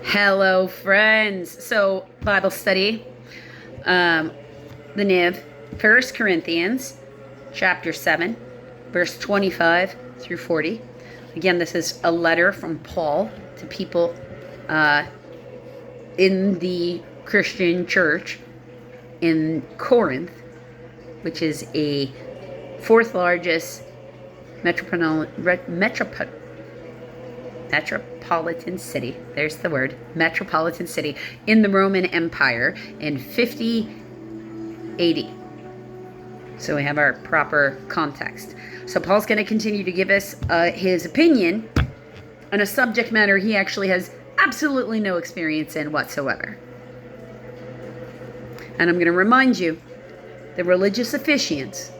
Hello, friends. So, Bible study, the NIV, 1 Corinthians chapter 7, verse 25 through 40. Again, this is a letter from Paul to people in the Christian church in Corinth, which is a fourth largest metropolitan city. There's the word, metropolitan city in the Roman Empire in 50 AD. So we have our proper context. So Paul's going to continue to give us his opinion on a subject matter he actually has absolutely no experience in whatsoever. And I'm going to remind you, the religious officiants,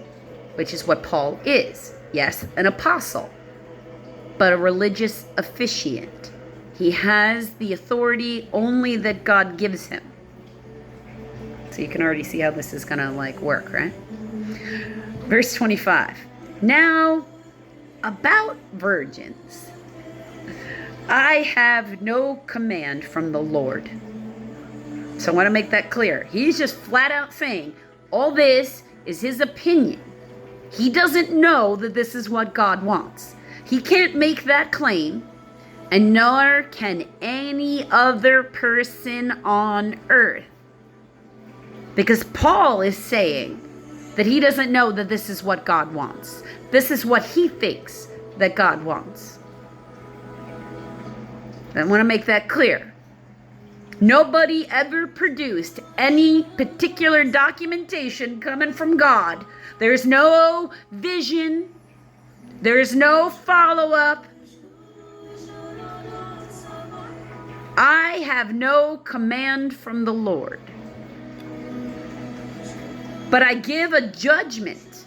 which is what Paul is, yes, an apostle, but a religious officiant. He has the authority only that God gives him. So you can already see how this is going to work, right? Verse 25. Now, about virgins, I have no command from the Lord. So I want to make that clear. He's just flat out saying all this is his opinion. He doesn't know that this is what God wants. He can't make that claim, and nor can any other person on earth. Because Paul is saying that he doesn't know that this is what God wants. This is what he thinks that God wants. I want to make that clear. Nobody ever produced any particular documentation coming from God. There's no vision. There's no follow-up. I have no command from the Lord. But I give a judgment,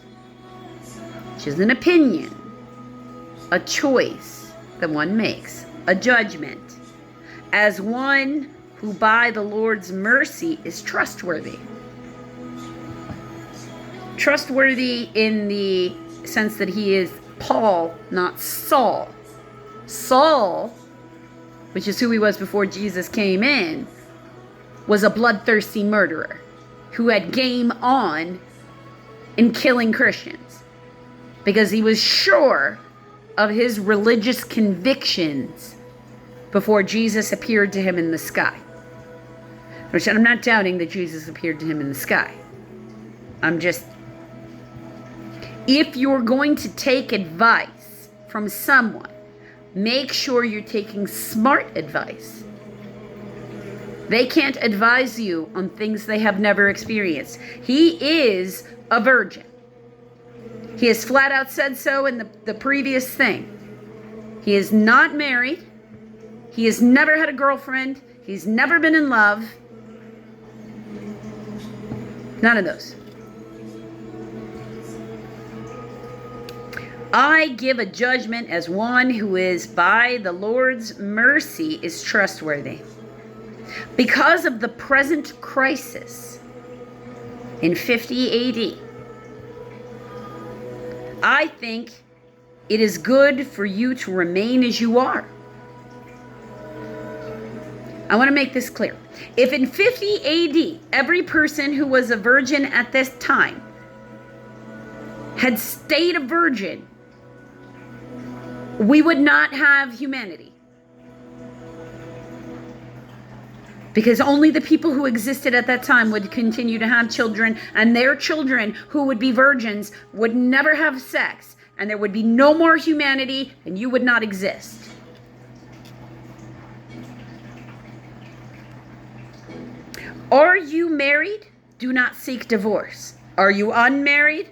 which is an opinion, a choice that one makes, a judgment, as one who by the Lord's mercy is trustworthy. Trustworthy in the sense that he is Paul, not Saul. Saul, which is who he was before Jesus came in, was a bloodthirsty murderer who had game on in killing Christians because he was sure of his religious convictions before Jesus appeared to him in the sky. Which I'm not doubting that Jesus appeared to him in the sky. If you're going to take advice from someone, make sure you're taking smart advice. They can't advise you on things they have never experienced. He is a virgin. He has flat out said so in the previous thing. He is not married. He has never had a girlfriend. He's never been in love. None of those. I give a judgment as one who is by the Lord's mercy is trustworthy. Because of the present crisis in 50 AD, I think it is good for you to remain as you are. I want to make this clear. If in 50 AD, every person who was a virgin at this time had stayed a virgin, we would not have humanity. Because only the people who existed at that time would continue to have children, and their children who would be virgins would never have sex, and there would be no more humanity, and you would not exist. Are you married? Do not seek divorce. Are you unmarried?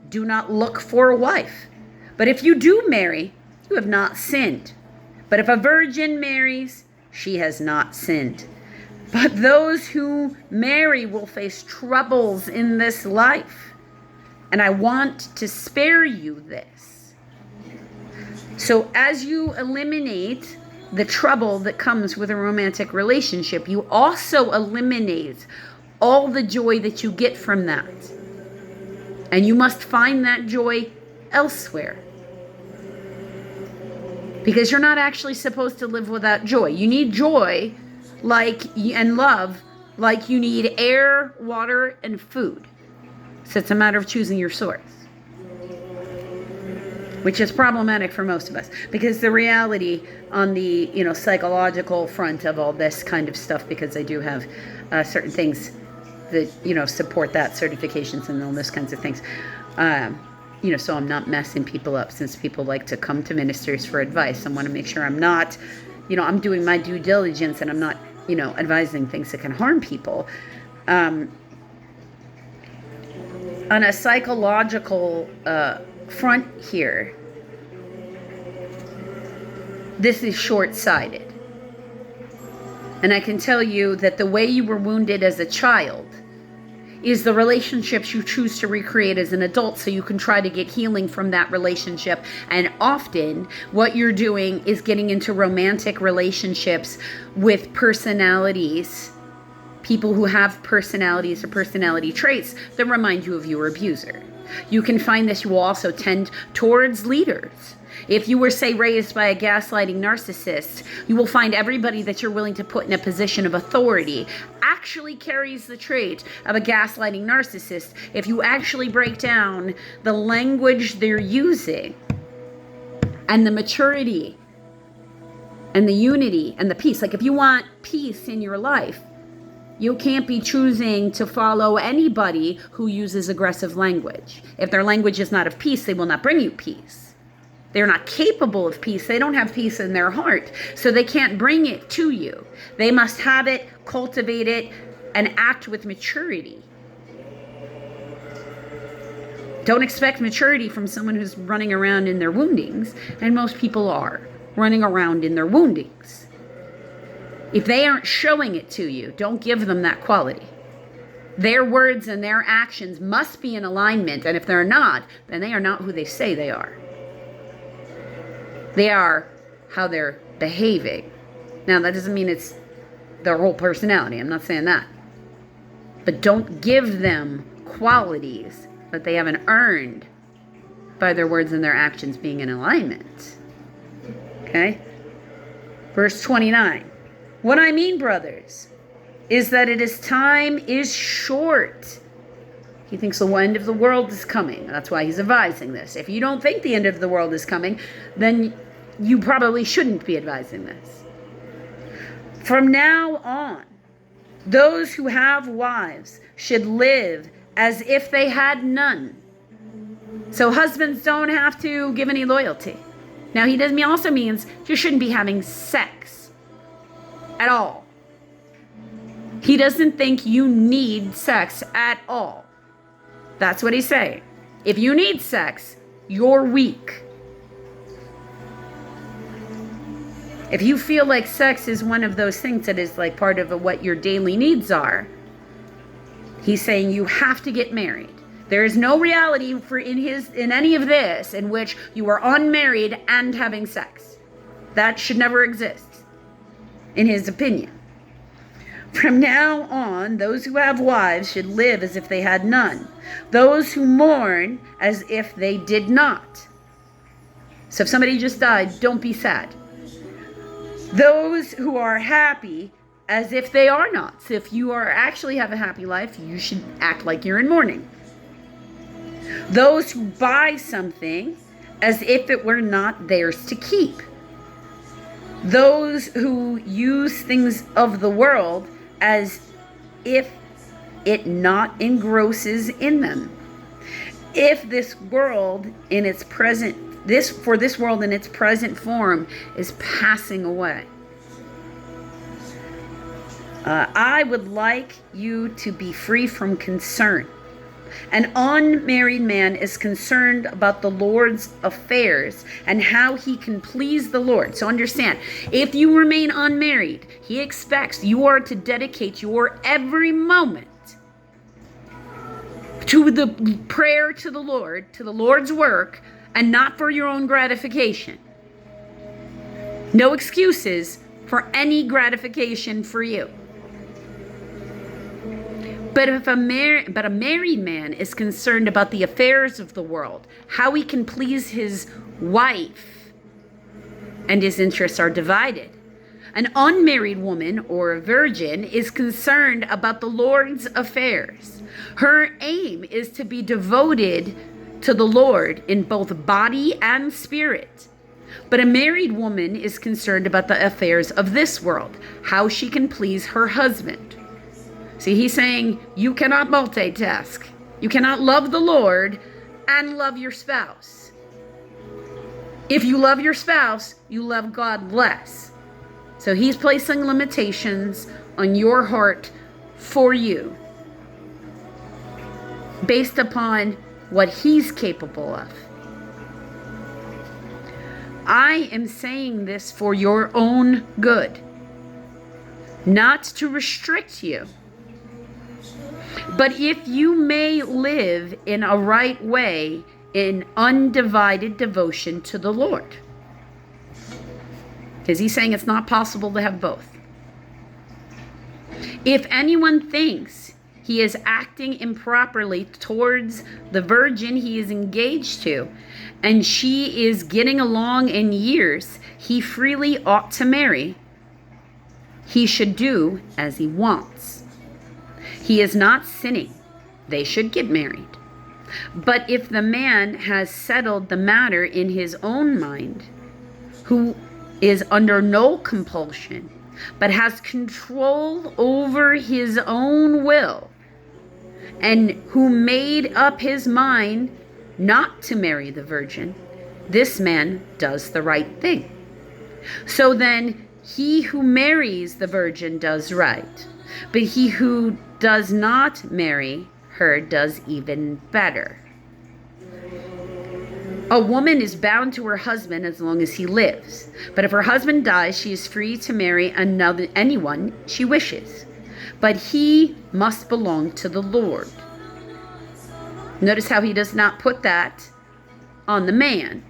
Do not look for a wife. But if you do marry, you have not sinned. But if a virgin marries, she has not sinned. But those who marry will face troubles in this life. And I want to spare you this. So as you eliminate the trouble that comes with a romantic relationship, you also eliminate all the joy that you get from that. And you must find that joy elsewhere. because you're not actually supposed to live without joy. You need joy and love like you need air, water, and food. So it's a matter of choosing your source, which is problematic for most of us, because the reality on the psychological front of all this kind of stuff, because I do have certain things that support that, certifications and all those kinds of things. So I'm not messing people up, since people like to come to ministers for advice. I want to make sure I'm not, I'm doing my due diligence, and I'm not, advising things that can harm people. On a psychological front here, this is short-sighted. And I can tell you that the way you were wounded as a child is the relationships you choose to recreate as an adult, so you can try to get healing from that relationship. And often what you're doing is getting into romantic relationships with personalities, people who have personalities or personality traits that remind you of your abuser. You can find this, you will also tend towards leaders. If you were, say, raised by a gaslighting narcissist, you will find everybody that you're willing to put in a position of authority actually carries the trait of a gaslighting narcissist. If you actually break down the language they're using, and the maturity, and the unity, and the peace. Like, if you want peace in your life, you can't be choosing to follow anybody who uses aggressive language. If their language is not of peace, they will not bring you peace. They're not capable of peace. They don't have peace in their heart, so they can't bring it to you. They must have it, cultivate it, and act with maturity. Don't expect maturity from someone who's running around in their woundings, and most people are running around in their woundings. If they aren't showing it to you, don't give them that quality. Their words and their actions must be in alignment, and if they're not, then they are not who they say they are. They are how they're behaving. Now, that doesn't mean it's their whole personality. I'm not saying that. But don't give them qualities that they haven't earned by their words and their actions being in alignment. Okay? Verse 29. What I mean, brothers, is that time is short. He thinks the end of the world is coming. That's why he's advising this. If you don't think the end of the world is coming, then you probably shouldn't be advising this. From now on, those who have wives should live as if they had none. So husbands don't have to give any loyalty. Now, he also means you shouldn't be having sex at all. He doesn't think you need sex at all. That's what he's saying. If you need sex, you're weak. If you feel like sex is one of those things that is like part of what your daily needs are, he's saying you have to get married. There is no reality in any of this in which you are unmarried and having sex. That should never exist, in his opinion. From now on, those who have wives should live as if they had none. Those who mourn as if they did not. So if somebody just died, don't be sad. Those who are happy as if they are not. So if you actually have a happy life, you should act like you're in mourning. Those who buy something as if it were not theirs to keep. Those who use things of the world as if it not engrosses in them. If this world in its present form is passing away. I would like you to be free from concern. An unmarried man is concerned about the Lord's affairs and how he can please the Lord. So understand, if you remain unmarried, he expects you are to dedicate your every moment to the prayer to the Lord's work, and not for your own gratification. No excuses for any gratification for you. But a married man is concerned about the affairs of the world, how he can please his wife, and his interests are divided. An unmarried woman or a virgin is concerned about the Lord's affairs. Her aim is to be devoted to the Lord in both body and spirit. But a married woman is concerned about the affairs of this world, how she can please her husband. See, he's saying you cannot multitask. You cannot love the Lord and love your spouse. If you love your spouse, you love God less. So he's placing limitations on your heart for you based upon what he's capable of. I am saying this for your own good, not to restrict you. But if you may live in a right way in undivided devotion to the Lord. Because he's saying it's not possible to have both. If anyone thinks he is acting improperly towards the virgin he is engaged to, and she is getting along in years he freely ought to marry, he should do as he wants. He is not sinning. They should get married. But if the man has settled the matter in his own mind, who is under no compulsion, but has control over his own will, and who made up his mind not to marry the virgin, this man does the right thing. So then, he who marries the virgin does right, but he who does not marry her does even better. A woman is bound to her husband as long as he lives, but if her husband dies, she is free to marry anyone she wishes, but he must belong to the Lord. Notice how he does not put that on the man,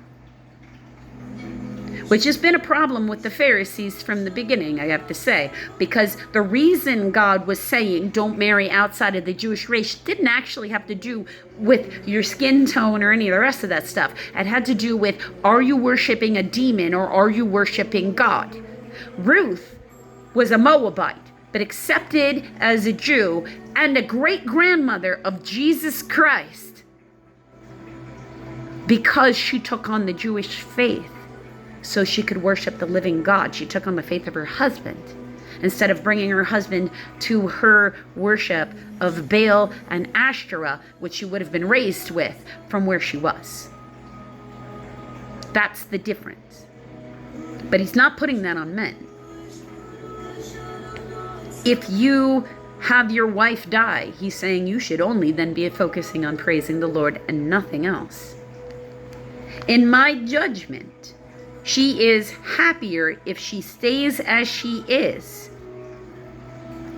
which has been a problem with the Pharisees from the beginning, I have to say, because the reason God was saying don't marry outside of the Jewish race didn't actually have to do with your skin tone or any of the rest of that stuff. It had to do with, are you worshiping a demon or are you worshiping God? Ruth was a Moabite, but accepted as a Jew and a great-grandmother of Jesus Christ because she took on the Jewish faith so she could worship the living God. She took on the faith of her husband instead of bringing her husband to her worship of Baal and Ashtoreth, which she would have been raised with from where she was. That's the difference. But he's not putting that on men. If you have your wife die, he's saying you should only then be focusing on praising the Lord and nothing else. In my judgment, she is happier if she stays as she is.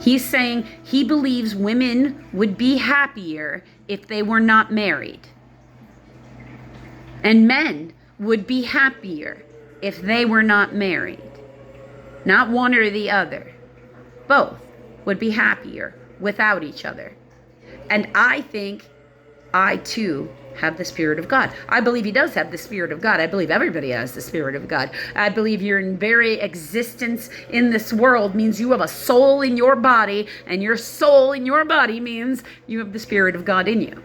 He's saying he believes women would be happier if they were not married. And men would be happier if they were not married. Not one or the other. Both would be happier without each other. And I think I too have the Spirit of God. I believe he does have the Spirit of God. I believe everybody has the Spirit of God. I believe your very existence in this world means you have a soul in your body, and your soul in your body means you have the Spirit of God in you.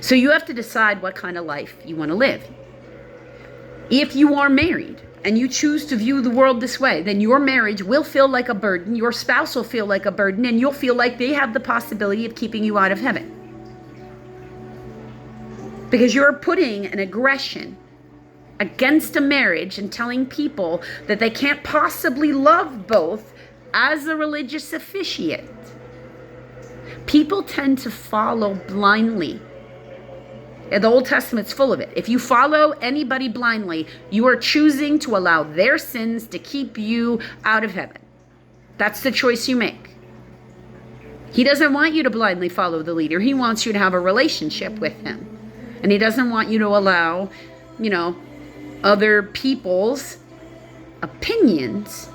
So you have to decide what kind of life you want to live. If you are married and you choose to view the world this way, then your marriage will feel like a burden, your spouse will feel like a burden, and you'll feel like they have the possibility of keeping you out of heaven. Because you're putting an aggression against a marriage and telling people that they can't possibly love both as a religious officiant. People tend to follow blindly. The Old Testament's full of it. If you follow anybody blindly, you are choosing to allow their sins to keep you out of heaven. That's the choice you make. He doesn't want you to blindly follow the leader. He wants you to have a relationship with him. And he doesn't want you to allow, other people's opinions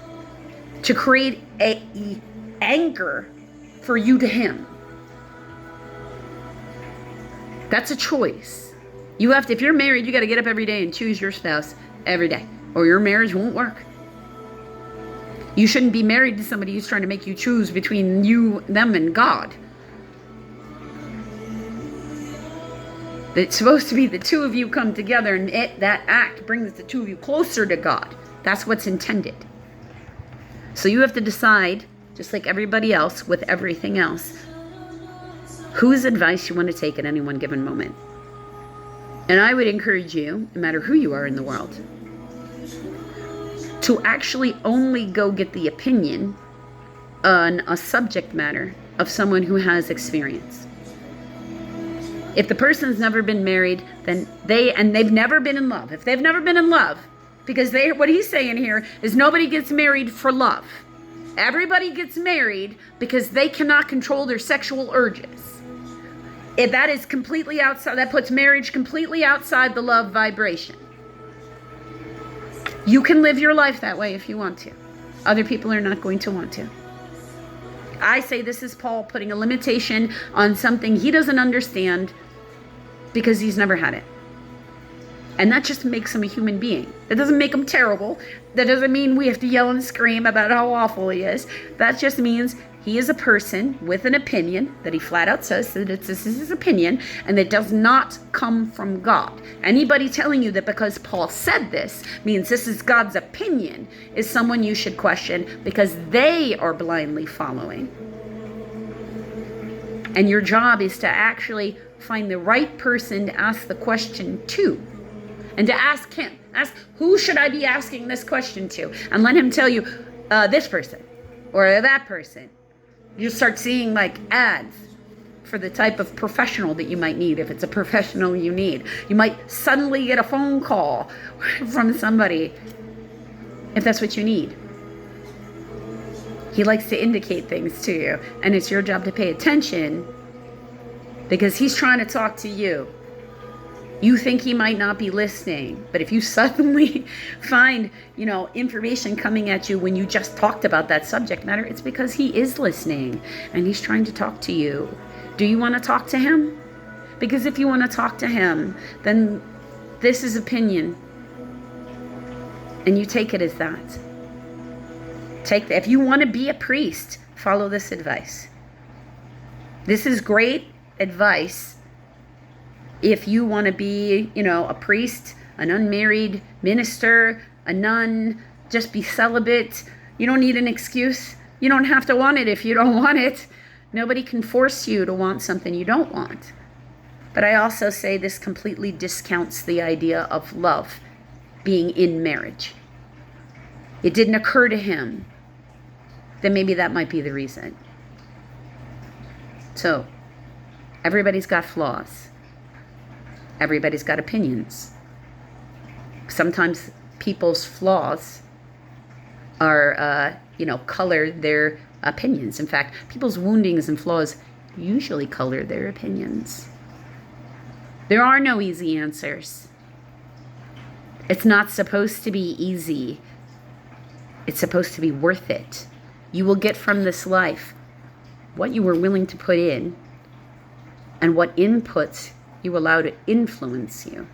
to create an anger for you to him. That's a choice. You have to, if you're married, you got to get up every day and choose your spouse every day. or your marriage won't work. You shouldn't be married to somebody who's trying to make you choose between you, them, and God. It's supposed to be the two of you come together, and that act brings the two of you closer to God. That's what's intended. So you have to decide, just like everybody else with everything else, whose advice you want to take at any one given moment. And I would encourage you, no matter who you are in the world, to actually only go get the opinion on a subject matter of someone who has experience. If the person's never been married, then they've never been in love. If they've never been in love, because what he's saying here is nobody gets married for love. Everybody gets married because they cannot control their sexual urges. If that is completely outside, that puts marriage completely outside the love vibration. You can live your life that way if you want to. Other people are not going to want to. I say this is Paul putting a limitation on something he doesn't understand because he's never had it. And that just makes him a human being. That doesn't make him terrible. That doesn't mean we have to yell and scream about how awful he is. That just means he is a person with an opinion that he flat out says that this is his opinion, and it does not come from God. Anybody telling you that because Paul said this means this is God's opinion is someone you should question, because they are blindly following. And your job is to actually find the right person to ask the question to. And to ask him, who should I be asking this question to? And let him tell you, this person or that person. You start seeing like ads for the type of professional that you might need, if it's a professional you need. You might suddenly get a phone call from somebody if that's what you need. He likes to indicate things to you, and it's your job to pay attention because he's trying to talk to you. You think he might not be listening, but if you suddenly find, information coming at you when you just talked about that subject matter, it's because he is listening and he's trying to talk to you. Do you want to talk to him? Because if you want to talk to him, then this is opinion. And you take it as that. If you want to be a priest, follow this advice. This is great advice. If you want to be, a priest, an unmarried minister, a nun, just be celibate. You don't need an excuse. You don't have to want it if you don't want it. Nobody can force you to want something you don't want. But I also say this completely discounts the idea of love being in marriage. It didn't occur to him. Then maybe that might be the reason. So, everybody's got flaws. Everybody's got opinions. Sometimes people's flaws are, color their opinions. In fact, people's woundings and flaws usually color their opinions. There are no easy answers. It's not supposed to be easy. It's supposed to be worth it. You will get from this life what you were willing to put in and what inputs you allow to influence you.